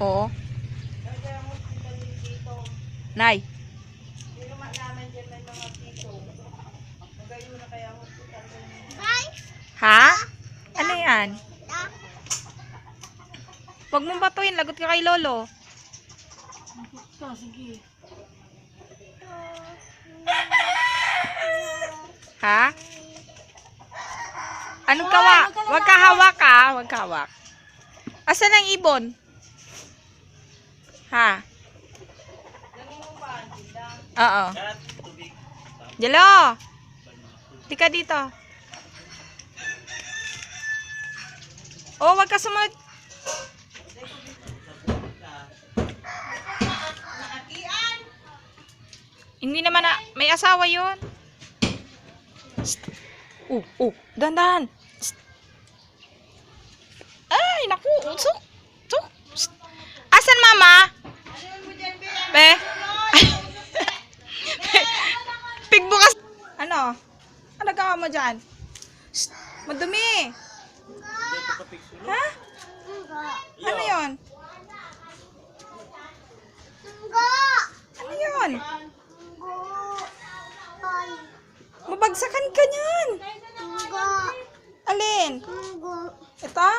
Oo. Nay. Ha? Ano yan? Huwag mong batuin. Lagot ka kay Lolo. Sige. Ha? Anong kawa? Huwag ka hawak ha. Huwag ka hawak. Asan ang ibon? Ha? Oo. Jelo! Di ka dito. Oh, wag ka sumunod. Hindi naman na, may asawa yun. Dandan. Ay, naku, usok. Usok. Asan mama? Be? Pigbukas. Ano? Ano gawa mo dyan? Madumi. Ha? Ano yun? Ano yun? Mabagsakan ka niyan. Alin? Ito?